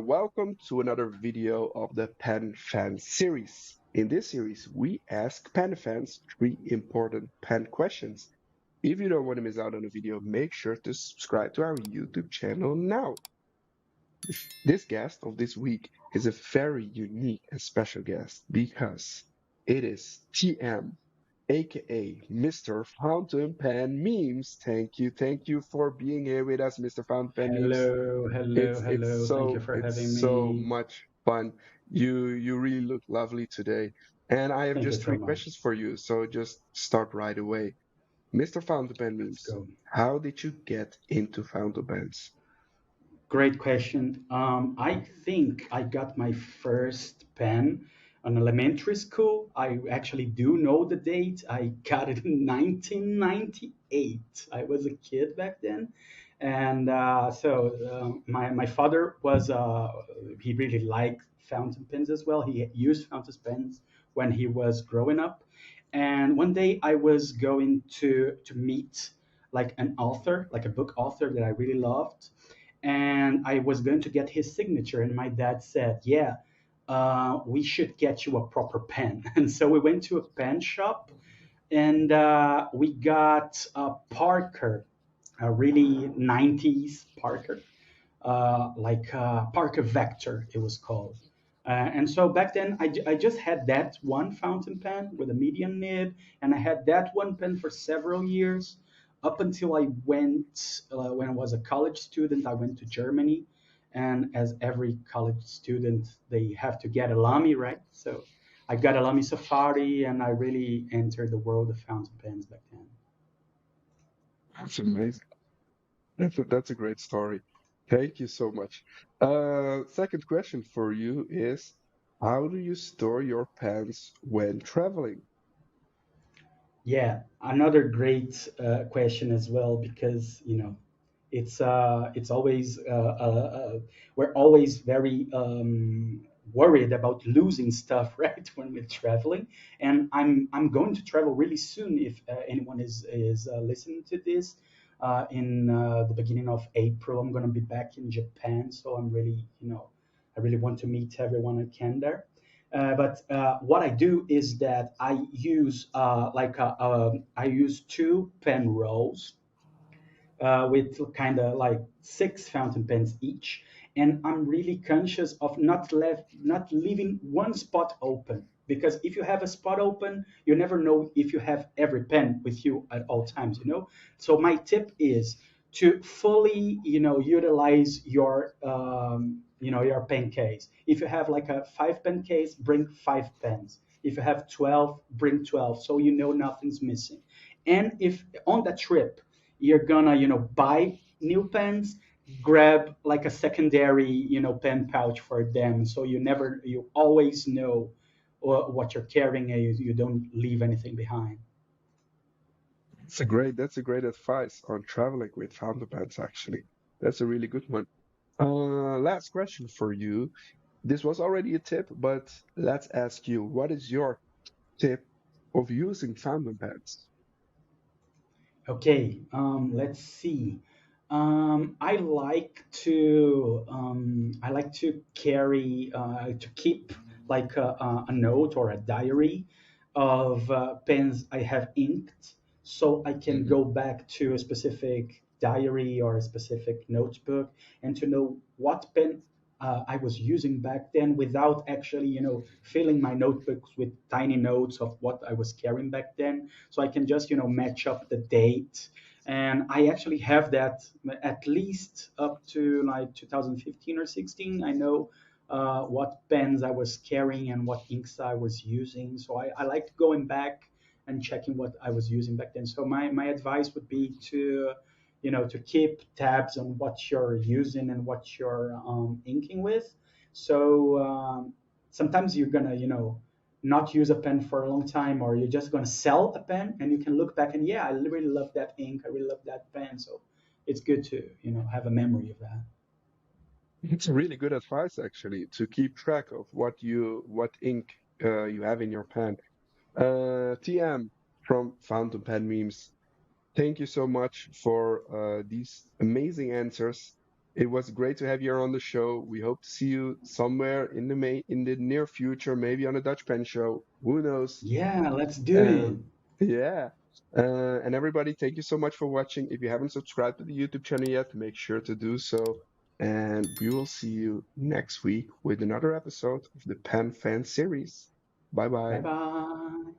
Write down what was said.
welcome to another video of the Pen Fan series. In this series, we ask pen fans three important pen questions. If you don't want to miss out on a video, make sure to subscribe to our YouTube channel now. This guest of this week is a very unique and special guest because it is TM, aka Mr. Fountain Pen Memes. Thank you for being here with us, Mr. Fountain Pen Memes. Hello, hello, It's hello. Thank you so for it's having so me. much fun. You really look lovely today. And I have Thank you just so three much. questions for you, so just start right away. Mr. Fountain Pen Let's Memes, go. how did you get into fountain pens? Great question. I think I got my first pen in elementary school. I actually do know the date. I got it in 1998. I was a kid back then. And my father was, he really liked fountain pens as well. He used fountain pens when he was growing up. And one day I was going to meet like an author, like a book author that I really loved, and I was going to get his signature. And my dad said, "Yeah, we should get you a proper pen." And so we went to a pen shop, and we got a Parker, a really 90s Parker, Parker Vector, it was called. And so back then, I just had that one fountain pen with a medium nib, and I had that one pen for several years up until I went, when I was a college student, I went to Germany. And as every college student, they have to get a Lamy, right? So I got a Lamy Safari, and I really entered the world of fountain pens back then. That's amazing. That's a great story. Thank you so much. Second question for you is, how do you store your pens when traveling? Yeah, another great question as well, because it's always we're always very worried about losing stuff, right, when we're traveling. And I'm going to travel really soon. If anyone is listening to this, in the beginning of April, I'm going to be back in Japan. So I'm really, I really want to meet everyone I can there. But what I do is that I use I use two pen rolls with kind of like six fountain pens each, and I'm really conscious of not leaving one spot open, because if you have a spot open, you never know if you have every pen with you at all times. So my tip is to fully utilize your pen case. If you have like a five pen case, bring five pens. If you have 12, bring 12, so nothing's missing. And if on that trip you're gonna buy new pens, grab like a secondary pen pouch for them, so you always know what you're carrying, and you don't leave anything behind. That's a great advice on traveling with fountain pens, actually. That's a really good one. Last question for you. This was already a tip, but let's ask you, what is your tip of using fountain pens? Okay, let's see. I like to carry to keep like a note or a diary of pens I have inked, so I can Mhm. go back to a specific diary or a specific notebook, and to know what pen I was using back then, without actually filling my notebooks with tiny notes of what I was carrying back then. So I can just match up the date. And I actually have that at least up to like 2015 or 16. I know what pens I was carrying and what inks I was using. So I like going back and checking what I was using back then. So my advice would be to to keep tabs on what you're using and what you're inking with. So sometimes you're gonna not use a pen for a long time, or you're just going to sell a pen, and you can look back and, yeah, I really love that ink, I really love that pen. So it's good to have a memory of that. It's really good advice, actually, to keep track of what ink you have in your pen. TM from Fountain Pen Memes. Thank you so much for these amazing answers. It was great to have you on the show. We hope to see you somewhere in the near future, maybe on a Dutch pen show. Who knows? Yeah, let's do it. Um, yeah. And everybody, thank you so much for watching. If you haven't subscribed to the YouTube channel yet, make sure to do so. And we will see you next week with another episode of the Pen Fan series. Bye Bye bye. bye.